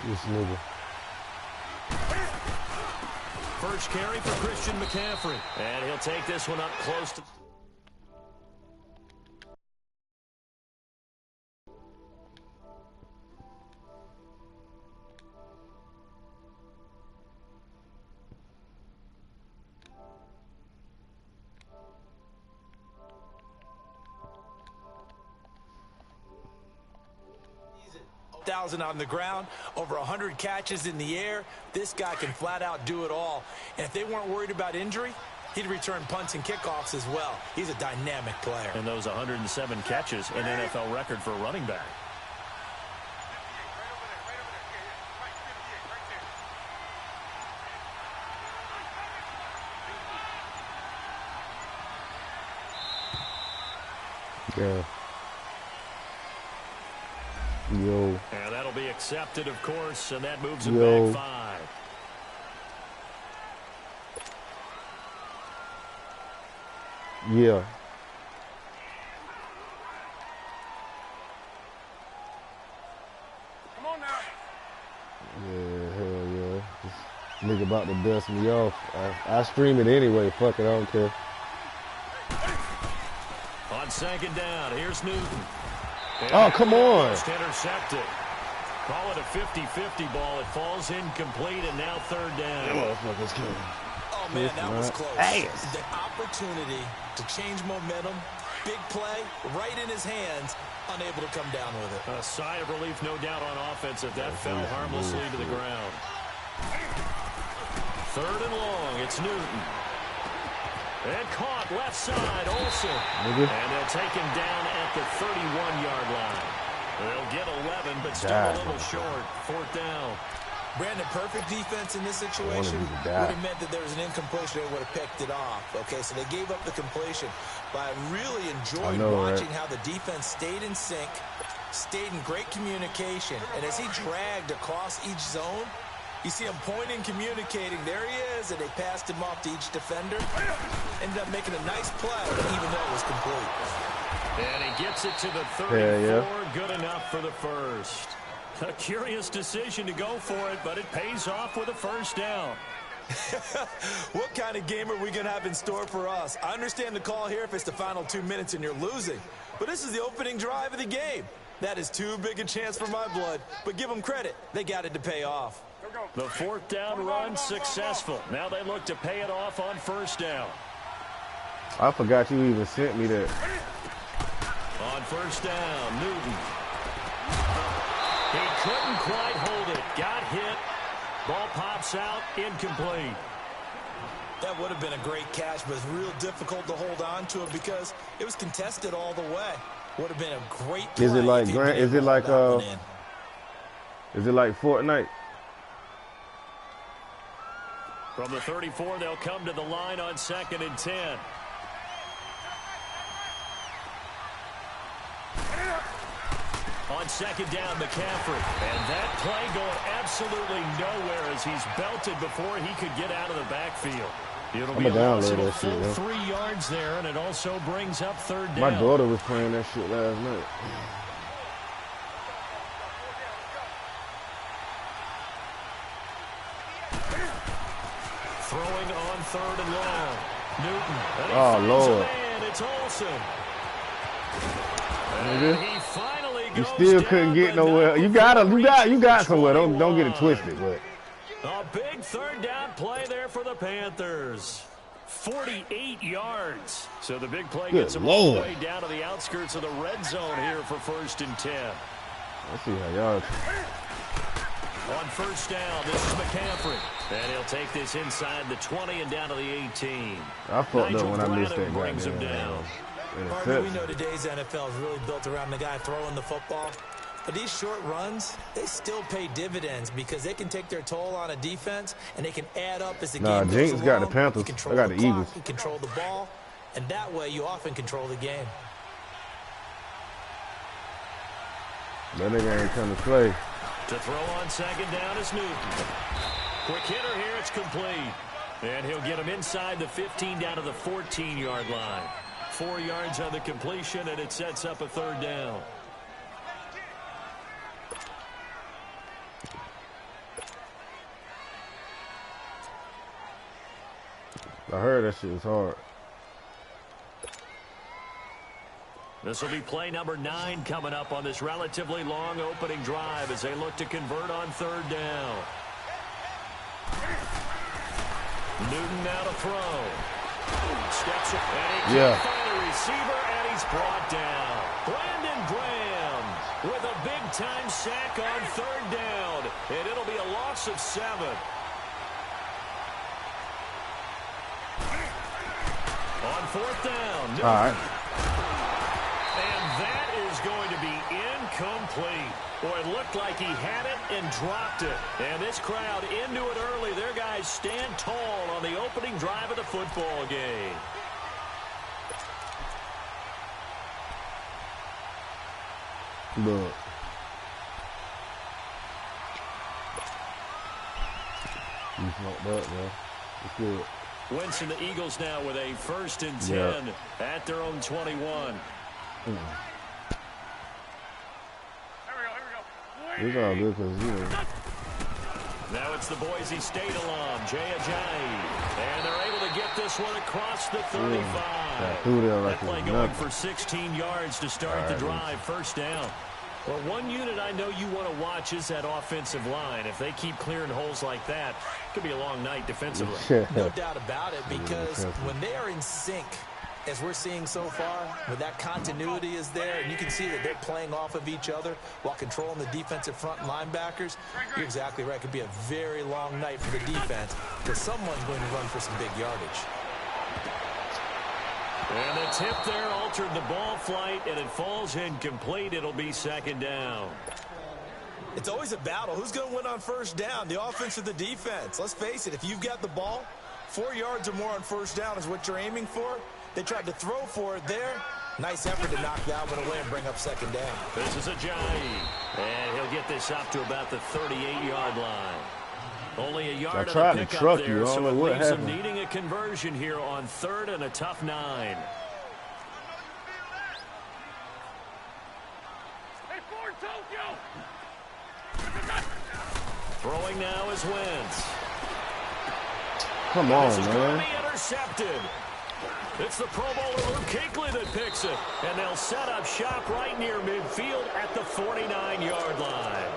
This nigga. First carry for Christian McCaffrey. And he'll take this one up close to... on the ground, over 100 catches in the air. This guy can flat out do it all. And if they weren't worried about injury, he'd return punts and kickoffs as well. He's a dynamic player. And those 107 catches, an NFL record for a running back. Yeah. Yo. And that'll be accepted, of course, and that moves him back 5. Yeah. Come on now. Yeah, hell yeah. This nigga about to dust me off. I stream it anyway. Fuck it, I don't care. On second down, here's Newton. Oh, come on. Just intercepted. Call it a 50-50 ball. It falls incomplete, and now third down. Motherfuckers killing. Oh, man, that was close. The opportunity to change momentum, big play, right in his hands, unable to come down with it. A sigh of relief, no doubt, on offense if that fell harmlessly to the ground. Third and long, it's Newton. And caught left side, Olsen. And they'll take him down at the 31-yard line. They'll get 11, but still a little short. Fourth down. Brandon, perfect defense in this situation would have meant that there was an incompletion. They would have picked it off. Okay, so they gave up the completion. But I really enjoyed watching how the defense stayed in sync, stayed in great communication. And as he dragged across each zone, you see him pointing, communicating. There he is, and they passed him off to each defender. Ended up making a nice play, even though it was complete. And he gets it to the 34. Good enough for the first. A curious decision to go for it, but it pays off with a first down. What kind of game are we going to have in store for us? I understand the call here if it's the final 2 minutes and you're losing. But this is the opening drive of the game. That is too big a chance for my blood. But give them credit. They got it to pay off. The fourth down run successful. Now they look to pay it off on first down. I forgot you even sent me that. On first down, Newton. He couldn't quite hold it. Got hit. Ball pops out. Incomplete. That would have been a great catch, but it's real difficult to hold on to it because it was contested all the way. Would have been a great play. Is it like is it like Fortnite? From the 34, they'll come to the line on 2nd and 10. On second down, McCaffrey. And that play going absolutely nowhere as he's belted before he could get out of the backfield. It'll be a loss of a full 3 yards there, and it also brings up third down. My daughter was playing that shit last night. Throwing on third and long. Newton. Oh, Lord. It's Olsen. He finally goes. You still couldn't get nowhere. You got somewhere. Don't get it twisted. But a big third down play there for the Panthers. 48 yards. So the big play gets them all the way down to the outskirts of the red zone here for 1st and 10. Let's see how y'all. On first down, this is McCaffrey. And he'll take this inside the 20 and down to the 18. I fucked up when I missed that. Brings him down. Harvey, we know today's NFL is really built around the guy throwing the football. But these short runs, they still pay dividends because they can take their toll on a defense and they can add up as the game goes Jinx along. Got the Panthers. I got the Eagles. You control the ball, and that way you often control the game. That nigga ain't come to play. To throw on second down is Newton. Quick hitter here, it's complete. And he'll get him inside the 15 down to the 14-yard line. 4 yards on the completion, and it sets up a third down. I heard that shit was hard. This will be play number 9 coming up on this relatively long opening drive as they look to convert on 3rd down. Newton now to throw. Steps up and he can't find a receiver, and he's brought down. Brandon Graham with a big-time sack on 3rd down, and it'll be a loss of 7. On 4th down. Newton. All right. And that is going to be incomplete. Boy, it looked like he had it and dropped it. And this crowd into it early. Their guys stand tall on the opening drive of the football game. Look. You fucked up, man. It's good. Wentz and the Eagles now with a 1st and 10 at their own 21. It's all good because, you know. Now it's the Boise State alum, Jay Ajayi. And they're able to get this one across the 35. That play going for 16 yards to start the drive. 1st down. Well, one unit I know you want to watch is that offensive line. If they keep clearing holes like that, it could be a long night defensively. No doubt about it, because when they are in sync, as we're seeing so far, when that continuity is there, and you can see that they're playing off of each other while controlling the defensive front linebackers, you're exactly right. It could be a very long night for the defense, because someone's going to run for some big yardage. And the tip there altered the ball flight, and it falls incomplete. It'll be 2nd down. It's always a battle. Who's going to win on 1st down, the offense or the defense? Let's face it, if you've got the ball, 4 yards or more on 1st down is what you're aiming for. They tried to throw for it there. Nice effort to knock that one away and bring up 2nd down. This is Ajayi, and he'll get this up to about the 38-yard line. Only a yard of the pickup there, so it leaves them needing a conversion here on 3rd and a tough 9. Throwing now is Wentz. Come on, man. Intercepted. It's the Pro Bowler Luke Kuechly that picks it, and they'll set up shop right near midfield at the 49-yard line.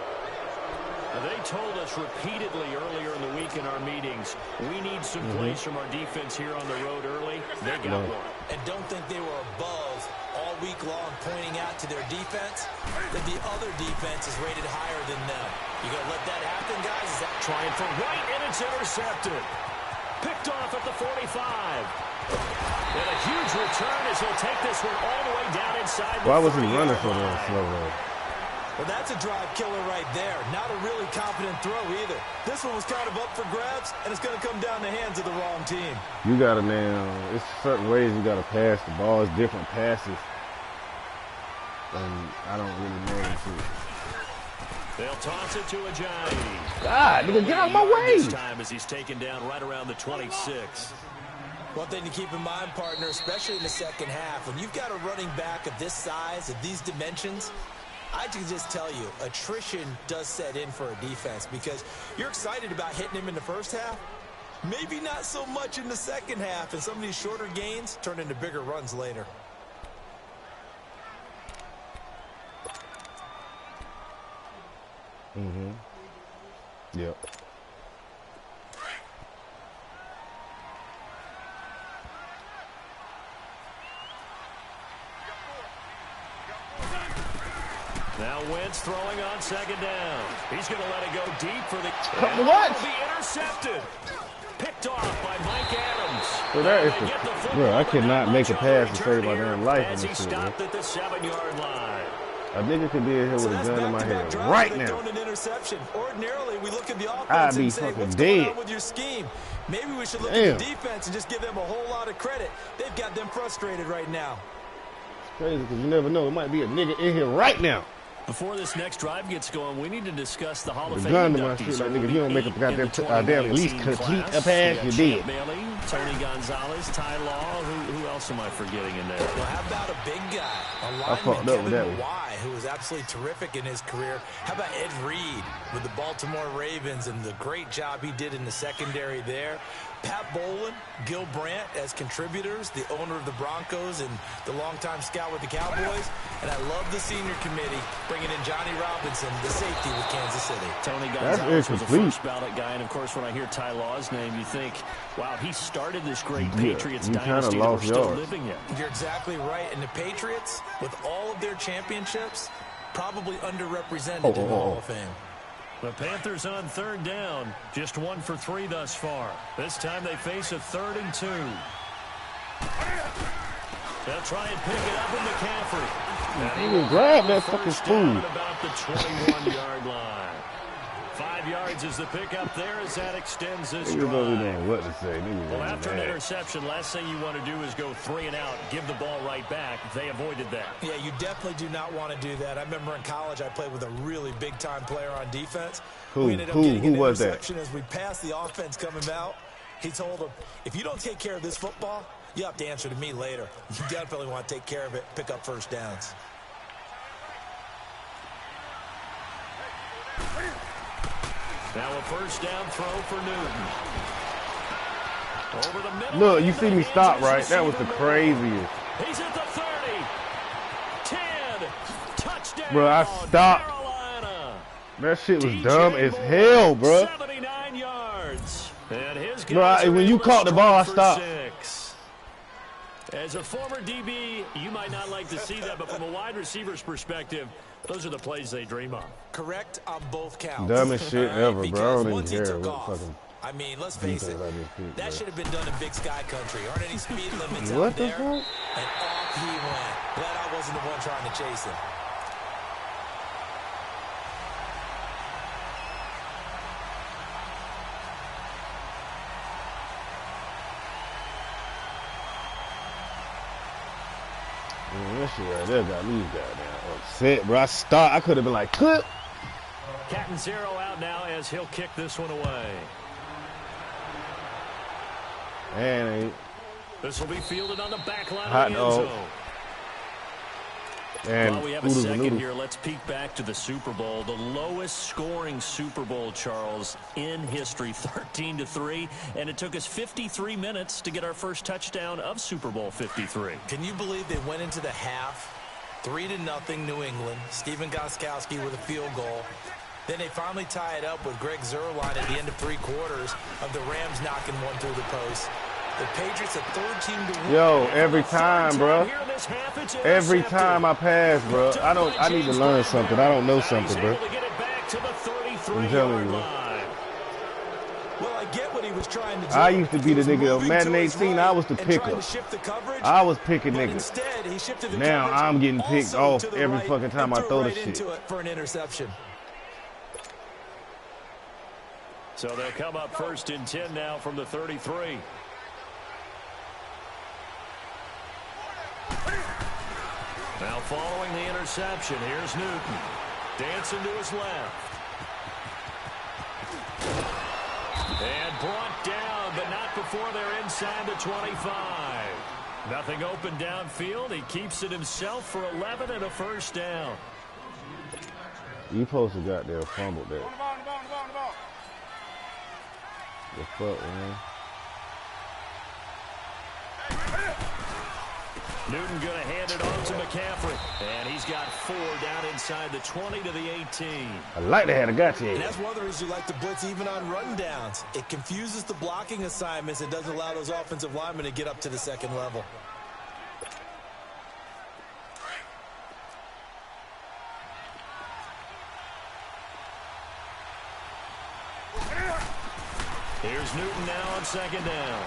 They told us repeatedly earlier in the week in our meetings, we need some plays from our defense here on the road early. They got one. And don't think they were above all week long pointing out to their defense that the other defense is rated higher than them. You got to let that happen, guys. Is that trying for right, and it's intercepted. Picked off at the 45. And a huge return as he'll take this one all the way down inside the 30-yard line. Why was he running for that slow roll? Well, that's a drive killer right there. Not a really confident throw either. This one was kind of up for grabs, and it's going to come down the hands of the wrong team. You got to, man, it's certain ways you got to pass the ball. It's different passes. And I don't really know this shit. They'll toss it to Ajayi. God, nigga, get out of my way. This time as he's taken down right around the 26. One thing to keep in mind, partner, especially in the second half, when you've got a running back of this size, of these dimensions, I can just tell you, attrition does set in for a defense because you're excited about hitting him in the first half. Maybe not so much in the second half, and some of these shorter gains turn into bigger runs later. Yep. Now Wentz throwing on 2nd down. He's going to let it go deep for the... What? Be intercepted. Picked off by Mike Adams. So that is the... Bro, I cannot make a pass to save my damn life in this shit, stopped at the 7-yard line. A nigga could be in here with a gun in my head right now. An interception. Ordinarily, we look at the offense I'd be and say, fucking what's dead. going on with your scheme? Maybe we should look at the defense and just give them a whole lot of credit. They've got them frustrated right now. It's crazy because you never know. It might be a nigga in here right now. Before this next drive gets going, we need to discuss the Hall of Fame gun to my shit, like, nigga, if you don't make a goddamn at least complete a pass, you did. Bailey, Tony Gonzalez, Ty Law, who else else am I forgetting in there? Well, how about a big guy? A lineman, Kevin Y, who was absolutely terrific in his career. How about Ed Reed with the Baltimore Ravens and the great job he did in the secondary there? Pat Bowlen, Gil Brandt as contributors, the owner of the Broncos and the longtime scout with the Cowboys. And I love the senior committee bringing in Johnny Robinson, the safety with Kansas City. Tony Gonzalez was a first ballot guy. And, of course, when I hear Ty Law's name, you think, wow, he started this great Patriots dynasty that we're still living in. You're exactly right. And the Patriots, with all of their championships, probably underrepresented in the Hall of Fame. The Panthers on third down, just 1 for 3 thus far. This time they face a 3rd and 2. They'll try and pick it up in McCaffrey. He can grab that fucking spoon. About the 21-yard line. 5 yards is the pickup there as that extends this drive. What to say. Well, after an interception, last thing you want to do is go 3 and out, give the ball right back. They avoided that. Yeah, you definitely do not want to do that. I remember in college I played with a really big-time player on defense. Who was that? As we passed the offense coming out, he told him, if you don't take care of this football, you have to answer to me later. You definitely want to take care of it, pick up first downs. Now a first down throw for Newton. Over the middle. Look, you see me stop, right? That was the craziest. He's at the 30. 10. Touchdown. Bro, I stopped. Carolina. That shit was dumb as hell, bro. 79 yards. And his bro, when you caught the ball, I stopped. 6. As a former DB, you might not like to see that, but from a wide receiver's perspective, those are the plays they dream of. Correct on both counts. Dumbest shit ever, bro. I don't even care what fucking. I mean, let's face it. That should have been done in Big Sky Country. Aren't any speed limits out there? Fuck? And off he went. Glad I wasn't the one trying to chase him. Man, that shit right there got me goddamn upset, bro. I could have been like, clip. Catanzaro out now as he'll kick this one away. And this will be fielded on the back line hot of the end dog. zone. And while we have a second here, let's peek back to the Super Bowl. The lowest scoring Super Bowl, Charles, in history, 13-3. And it took us 53 minutes to get our first touchdown of Super Bowl 53. Can you believe they went into the half, 3-0 New England, Stephen Gostkowski with a field goal. Then they finally tie it up with Greg Zuerlein at the end of 3 quarters of the Rams knocking one through the post. The Patriots a 3rd team to win. Yo, every time, bro. Every time I pass, bro. I need to learn something. I don't know something, bro. I'm telling you. Well, I get what he was trying to do. I used to be the nigga of Madden 18. I was the picker. I was picking niggas. Now I'm getting picked off every fucking time I throw the shit. For an interception. So they'll come up 1st and 10 now from the 33. Now following the interception, here's Newton. Dancing to his left. And brought down, but not before they're inside the 25. Nothing open downfield. He keeps it himself for 11 and a first down. You supposed to got there fumbled there. The fuck, man. Newton going to hand it off to McCaffrey. And he's got 4 down inside the 20 to the 18. I like to have a gotcha. And that's one of the reasons you like to blitz even on run downs. It confuses the blocking assignments. It doesn't allow those offensive linemen to get up to the 2nd level. Here's Newton now on 2nd down.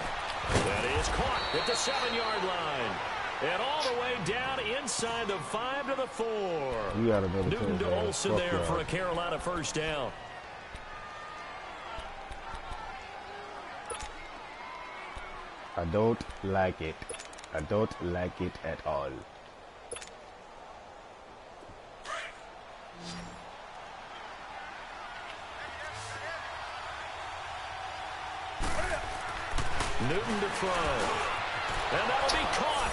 That is caught at the 7-yard line. And all the way down inside the 5 to the 4. You got another Newton to Olsen there for a Carolina first down. I don't like it. I don't like it at all. Newton to throw. And that'll be caught.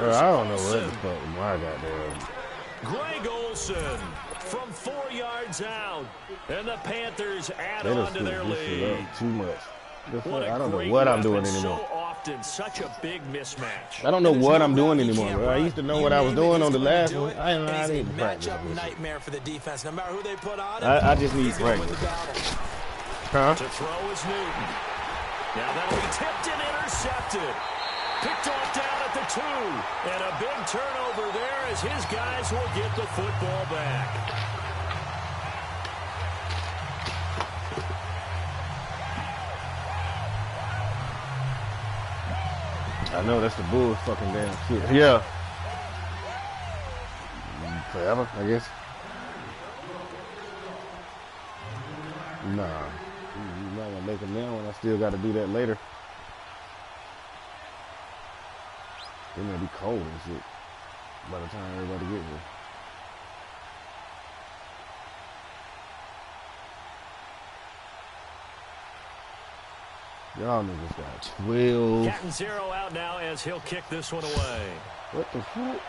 I don't know what the fuck my goddamn. Greg Olsen from 4 yards out, and the Panthers add on to their lead. Too much. I don't know what I'm doing anymore. So often, such a big mismatch. I don't know what I'm doing anymore, bro. I used to know what I was doing on the last one. I need to practice. Nightmare for the defense, no matter who they put on it. I just need practice. Huh? To throw is Newton. Now that'll be tipped and intercepted. Picked off down at the 2. And a big turnover there as his guys will get the football back. I know that's the Bulls fucking damn shit. Yeah. Forever, I guess. Nah. You're not gonna make them now when I still gotta do that later. It's gonna be cold and shit by the time everybody gets here. Y'all niggas got 12. Captain Zero out now as he'll kick this one away. What the fuck?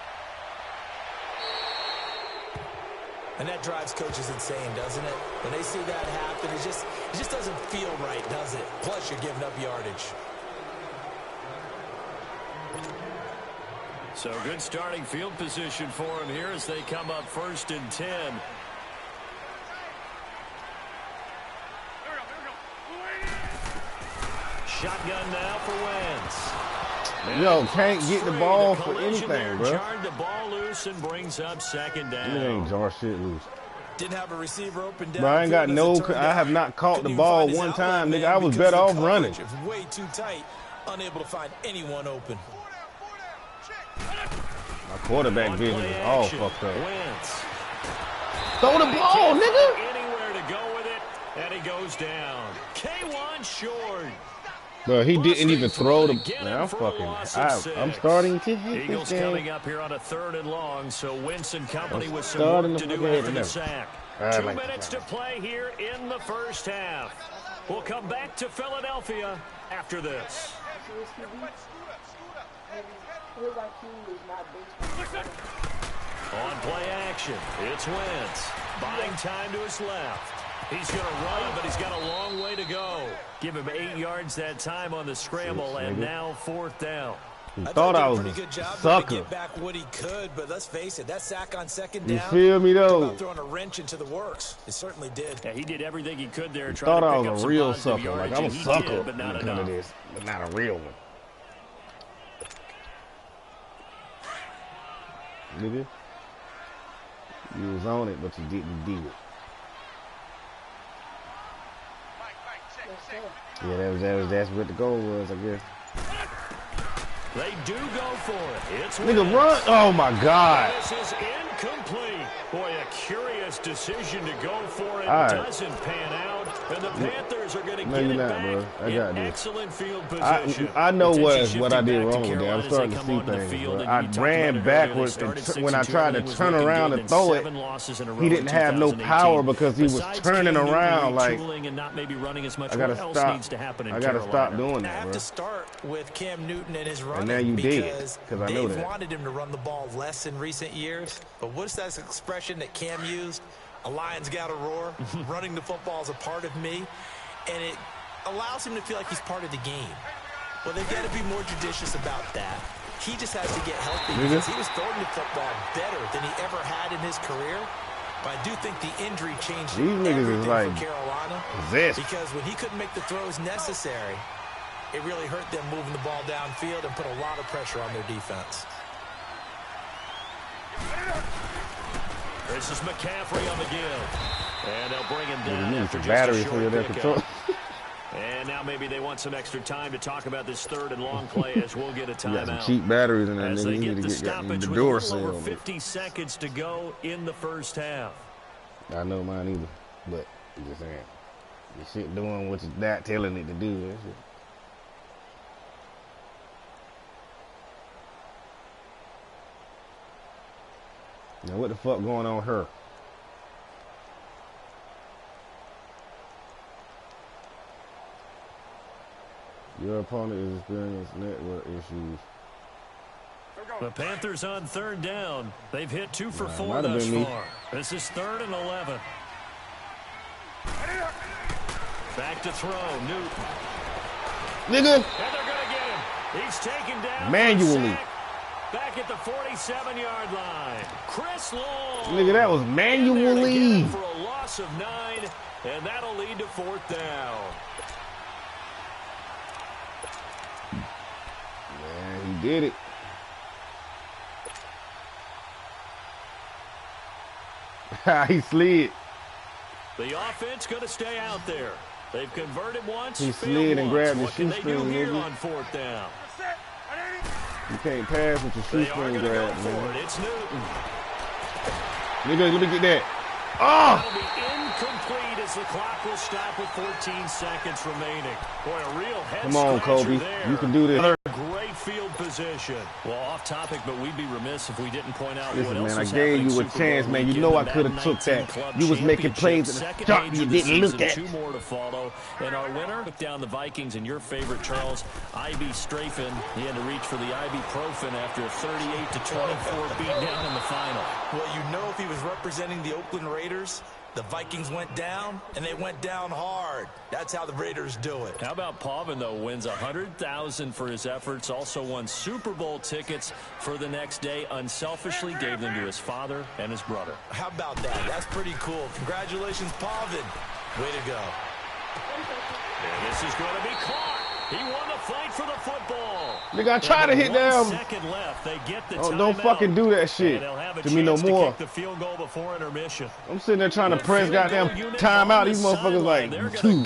And that drives coaches insane, doesn't it? When they see that happen, it just doesn't feel right, does it? Plus, you're giving up yardage. So good starting field position for him here as they come up 1st and 10. Shotgun now for Wentz. Yo, can't get the ball for anything, bro. Jarred the ball loose and brings up 2nd down. It ain't jar shit loose. Didn't have a receiver open down. Bro, I ain't got I have not caught the ball one time, nigga. I was better off running. Way too tight, unable to find anyone open. My quarterback vision is all fucked up. Wentz. Throw the ball, nigga. Anywhere to go with it, and he goes down. K1 short. Bro, he didn't even throw the. Man, I'm starting to hate Eagles this game. coming up here on a 3rd and long, so Winston Company with some work to do after the sack. 2 minutes to play here in the 1st half. We'll come back to Philadelphia after this. On play action, it's Wentz. Buying time to his left. He's going to run, but he's got a long way to go. Give him 8 yards that time on the scramble, and now 4th down. He thought I was a pretty good job a sucker. To get back what he could, but let's face it, that sack on 2nd down. You feel me though? Throwing a wrench into the works. It certainly did. Yeah, he did everything he could there. Thought I was a real sucker. Like I'm a sucker, but not enough. This, but not a real one. Nigga, you was on it, but you didn't do it. Yeah, that's what the goal was, I guess. They do go for it. It's nigga, run! Oh my God! This is incomplete. Boy, a curious decision to go for it. Doesn't pan out, and the Panthers are going to get it back. Bro. I got this. Excellent field position. I know what I did wrong with that. I'm starting to see things. Bro. I ran backwards when I tried to turn around and throw it. He didn't have no power because he was turning around like. I gotta stop. I gotta stop doing that, bro. I have to start with Cam Newton and his running. And now you did, because I know that. They've wanted him to run the ball less in recent years, but what's that expression that Cam used? A lion's got to roar. Running the football is a part of me, and it allows him to feel like he's part of the game. Well, they've got to be more judicious about that. He just has to get healthy because he was throwing the football better than he ever had in his career. But I do think the injury changed everything for Carolina. Because when he couldn't make the throws necessary, it really hurt them moving the ball downfield and put a lot of pressure on their defense. This is McCaffrey on the give. And they'll bring him down after just battery a short for control. And now maybe they want some extra time to talk about this 3rd and long play as we'll get a timeout. Got some cheap batteries in there. As they get the stoppage with a little over 50 seconds to go in the 1st half. I know mine either, but I'm just saying. This shit doing what you're not telling it to do. That's it. Now what the fuck going on here? Your opponent is experiencing network issues. The Panthers on third down. They've hit 2 for 4 thus far. This is 3rd and 11. Back to throw, Newton. Nigga. And they're going to get him. He's taken down manually. Back at the 47-yard line. Chris Long. Nigga, that was manually. For a loss of 9, and that'll lead to 4th down. Man, he did it. He slid. The offense going to stay out there. They've converted once. He slid and grabbed the shoestring. On 4th down? You can't pass with your shoestring grab, man. It's Newton. Nigga, let me get that. Oh! That'll be incomplete as the clock will stop with 14 seconds remaining. Boy, a real head Come on, Kobe. there. You can do this. Great field position. Well, off topic, but we'd be remiss if we didn't point out Listen, what else man, is I gave you a Super chance, Bowl man. You weekend. know I could have took that. You was making plays at the start you didn't look at. 2 more to follow. And our winner took down the Vikings and your favorite, Charles, IB Strafen. He had to reach for the ibuprofen after a 38-24 beatdown in the final. Well, you know if he was representing the Oakland Raiders, the Vikings went down, and they went down hard. That's how the Raiders do it. How about Pavin, though, wins $100,000 for his efforts, also won Super Bowl tickets for the next day, unselfishly gave them to his father and his brother. How about that? That's pretty cool. Congratulations, Pavin. Way to go. And this is going to be caught. He won the fight for the football. Nigga, I try to hit down. Second left. They get the don't fucking do that shit to me no more. The field goal before intermission. I'm sitting there trying to press goddamn timeout. These motherfuckers like 2,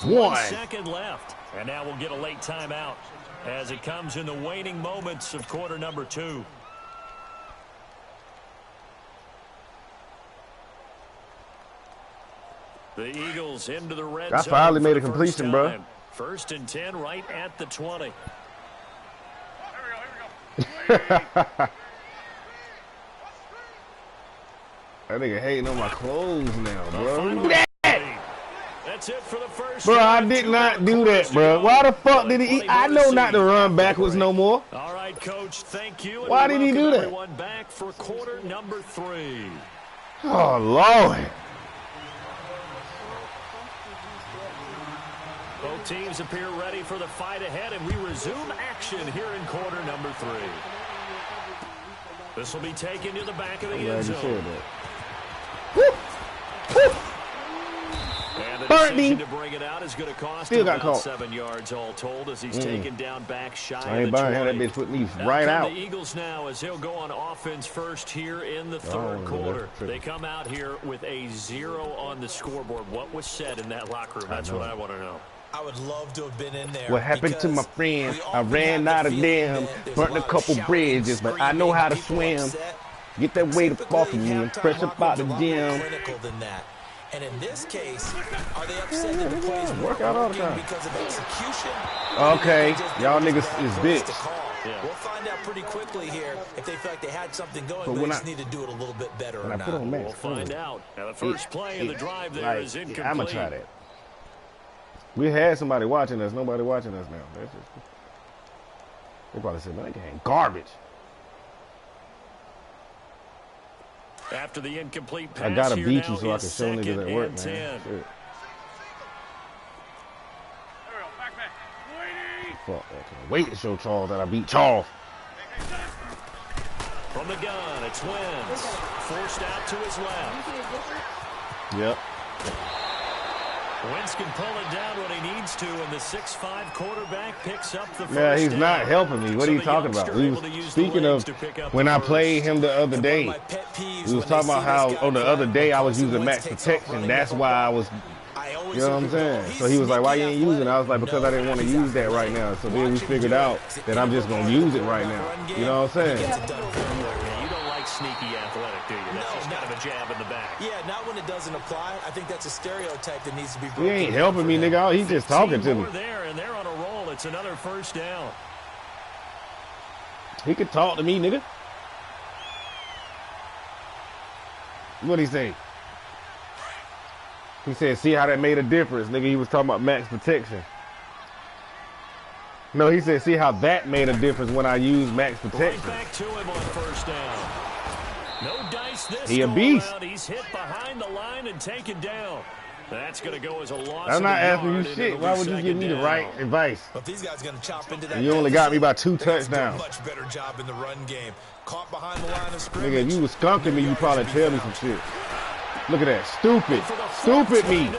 1 second left. And now we'll get a late timeout as it comes in the waning moments of quarter number 2. The Eagles into the red zone. I finally made a completion, bro. 1st and 10 right at the 20. That nigga hating on my clothes now, bro. That's it for the first. Bro, I did not do that, bro. Why the fuck did he? I know not to run backwards no more. All right, Coach. Thank you. Why did he do that? Everyone back for quarter number 3. Oh Lord. Both teams appear ready for the fight ahead, and we resume action here in quarter number 3. This will be taken to the back of the end zone. And the decision to bring it out is going to cost him about 7 yards all told as he's taken down back shy of the 20. That bitch put me right out. The Eagles now as he'll go on offense first here in the 3rd quarter. They come out here with a 0 on the scoreboard. What was said in that locker room? That's what I want to know. I would love to have been in there. What happened to my friend? I ran out of dam, burnt a couple bridges, but I know how to swim. Get that weight off of me and fresh up out the gym. And in this case, are they upset that the plays work out all the time because of execution? Okay, y'all niggas is bitch. Yeah. We'll find out pretty quickly here if they feel like they had something going, but they just need to do it a little bit better or not. We'll find out. Now the first play of the drive there is incomplete. I'm gonna try that. We had somebody watching us. Nobody watching us now. That's just, they probably said, man, that game garbage. After the incomplete pass, I gotta beat you so I can show niggas at work, man. Shit. Fuck, I can't wait to show Charles that I beat Charles. From the gun, it's Wentz. Forced out to his left. Yep. Wentz can pull it down when he needs to, and the 6'5" quarterback picks up the first down. He's down. not helping me. What are you talking about? We was speaking of when I played him the other day. We was talking about how on the other day I was using max protection. That's why I was, you know what I'm saying? So he was like, why you ain't using it? I was like, because I didn't want to use that right now. So then we figured out that I'm just going to use it right now. You know what I'm saying? You don't like sneaky athletic, do you? That's just kind of a jab in the back. Yeah, not when it doesn't apply. I think that's a stereotype that needs to be broken. He ain't helping me, nigga. He's just talking to me. There, and they're on a roll. It's another first down. He could talk to me, nigga. What'd he say? He said, see how that made a difference, nigga. He was talking about max protection. No, he said, see how that made a difference when I used max protection. Right back to him on first down. No dice this he a beast. Around. He's hit behind the line and taken down. That's going to go as a loss. I'm not asking you shit. Why would you give me the right advice? But these guys going to chop into that. You only got me by 2 touchdowns. Much better job in the run game. Caught behind the line of scrimmage. Nigga, if you was skunking me, you probably tell me some shit. Look at that. Stupid me.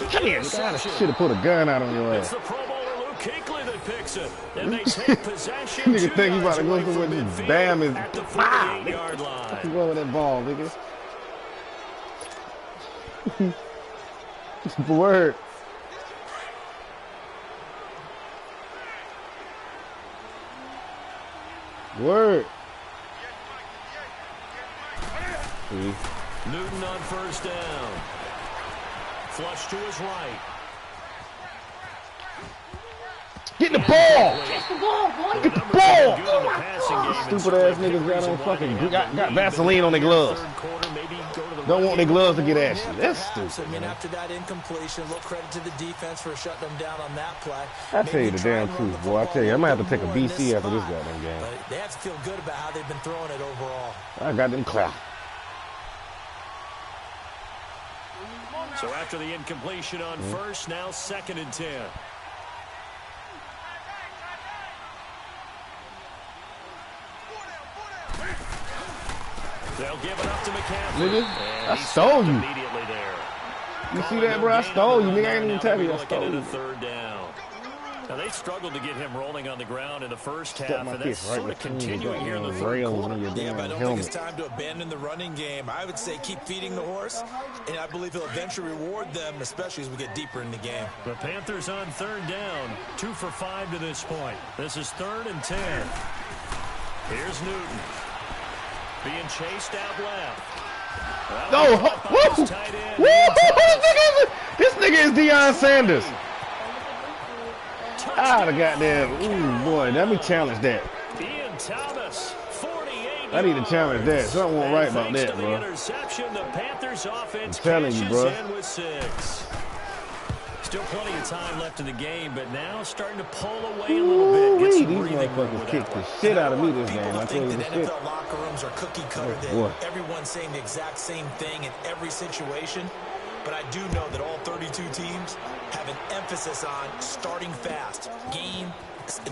Come here. I should have put a gun out on your ass. It's the Pro Bowler Luke Kuechly that picks it. And they take possession. Nigga think you about to go somewhere and just bam his at the 48-yard line. You go with that ball, nigga. Word. Word. See? Newton on first down. Flush to his right. Get the ball! Get the ball, boy! Get the ball! Stupid ass niggas got on fucking got Vaseline on their gloves. Don't want their gloves to get ashy. That's stupid. I mean, after that incompletion, little credit to the defense for shutting them down on that play. I tell you the damn truth, boy. I tell you, I'm gonna have to take a BC after this goddamn game. But they have to feel good about how they've been throwing it overall. I got them clout. So after the incompletion on first, now 2nd and 10. They'll give it up to McCaffrey. Nigga, I stole you. Immediately there. You see that, bro? I stole you. Nigga, I ain't even tell you I stole you. Third down. Now, they struggled to get him rolling on the ground in the first half, and that's right sort of continuing here in the third quarter. Yeah, but I don't think it's time to abandon the running game. I would say keep feeding the horse, and I believe he'll eventually reward them, especially as we get deeper in the game. The Panthers on third down, 2 for 5 to this point. This is 3rd and 10. Here's Newton. Being chased out left. No! Woo! Woo! This nigga is Deion Sanders. Ah, the goddamn. Ooh, boy. Let me challenge that. Ian Thomas, 48 I need to challenge that. Something won't right about that, bro. The Panthers offense I'm telling you, bro. with 6. Still plenty of time left in the game, but now starting to pull away a little bit. These motherfuckers kicked the shit out of me this game. I tell you the shit. NFL locker rooms are cookie cutter. Everyone's saying the exact same thing in every situation. But I do know that all 32 teams have an emphasis on starting fast. Game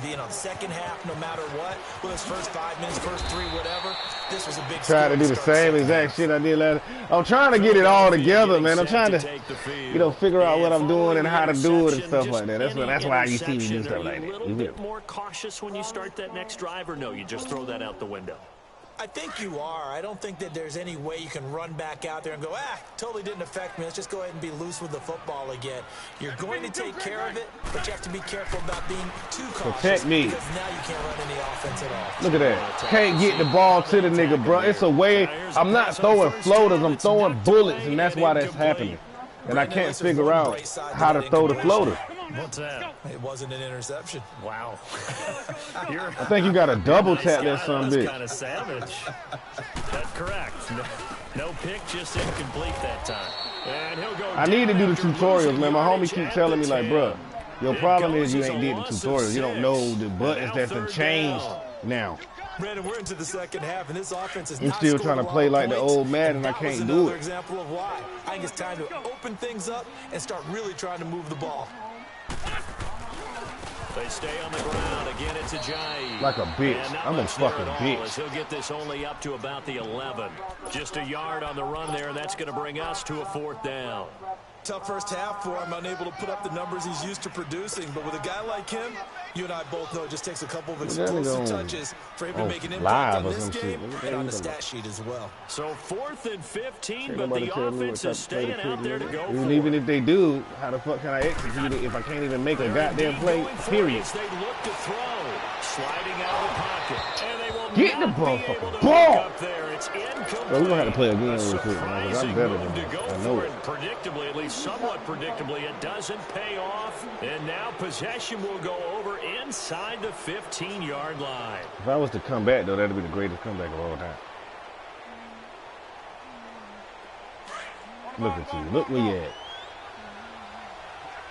being on second half no matter what. Well, it's first 5 minutes, first 3, whatever. This was a big trying to do the same exact shit I did last. I'm trying to get it all together, man. I'm trying to, you know, figure out what I'm doing and how to do it and stuff like that. That's why you see me do stuff like that. A little bit more cautious when you start that next drive, or no, you just throw that out the window? I think you are. I don't think that there's any way you can run back out there and go, totally didn't affect me. Let's just go ahead and be loose with the football again. You're going to take care of it, but you have to be careful about being too cautious. Protect me. Because now you can't run any offense at all. Look at that. Can't get the ball to the nigga, bro. It's a way. I'm not throwing floaters. I'm throwing bullets, and that's why that's happening. And I can't figure out how to throw the floater. What's that? It wasn't an interception. Wow. I think you got to double tap that son bitch. Kind of savage. That's correct. No pick, just incomplete that time. And he'll go. I need to do the tutorials, man. My homie keep telling me like, bro, your problem is you ain't did the tutorials. You don't know the buttons that's been changed now. Brandon, we're into the second half, and this offense is I'm still trying to play like the old man, and I can't do it. Example of why. I think it's time to open things up and start really trying to move the ball. They stay on the ground. Again, it's Ajayi. Like a bitch. I'm a fucking bitch. He'll get this only up to about the 11. Just a yard on the run there. That's going to bring us to a 4th down. Tough first half for him, unable to put up the numbers he's used to producing. But with a guy like him, you and I both know it just takes a couple of explosive touches for him to make an impact on this game and on the stat sheet as well. So 4th and 15, but the offense is staying out there to go for it. Even if they do, how the fuck can I execute it if I can't even make a goddamn play, period? They look to throw, sliding out of the pocket, and they will get the motherfucking ball. Well, we're going to have to play again real quick, man, because I'm better than this. I know it. Predictably, at least somewhat predictably, it doesn't pay off. And now possession will go over inside the 15-yard line. If I was to come back, though, that would be the greatest comeback of all time. Look at you. Look where you at.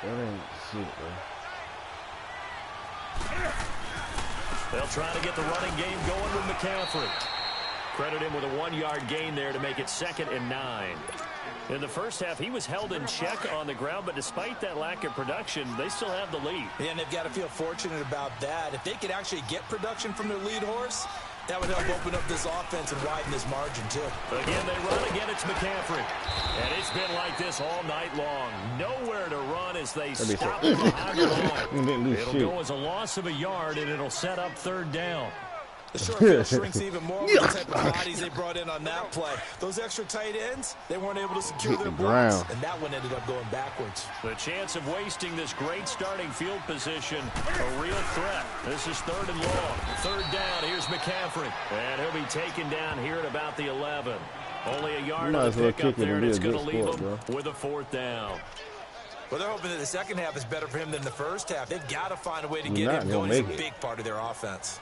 That ain't shit, bro. They'll try to get the running game going with McCaffrey. Credit him with a 1-yard gain there to make it 2nd and 9. In the first half, he was held in check on the ground, but despite that lack of production, they still have the lead. Yeah, and they've got to feel fortunate about that. If they could actually get production from their lead horse, that would help open up this offense and widen this margin, too. Again, they run. Again, it's McCaffrey. And it's been like this all night long. Nowhere to run as they stop behind the line. It'll go as a loss of a yard, and it'll set up 3rd down. The short field shrinks even more with the type of bodies they brought in on that play. Those extra tight ends, they weren't able to secure their blocks, and that one ended up going backwards. The chance of wasting this great starting field position, a real threat. This is 3rd and long. 3rd down, here's McCaffrey. And he'll be taken down here at about the 11. Only a yard on the pick up there, and it's going to leave him with a 4th down. Well, they're hoping that the second half is better for him than the first half. They've got to find a way to get him going. He's a big part of their offense.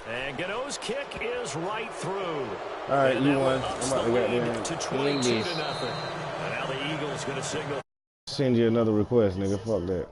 And Gano's kick is right through. All right, you won. I'm about to get there. To 22-0. And now the Eagles going to signal. Send you another request, nigga. Fuck that.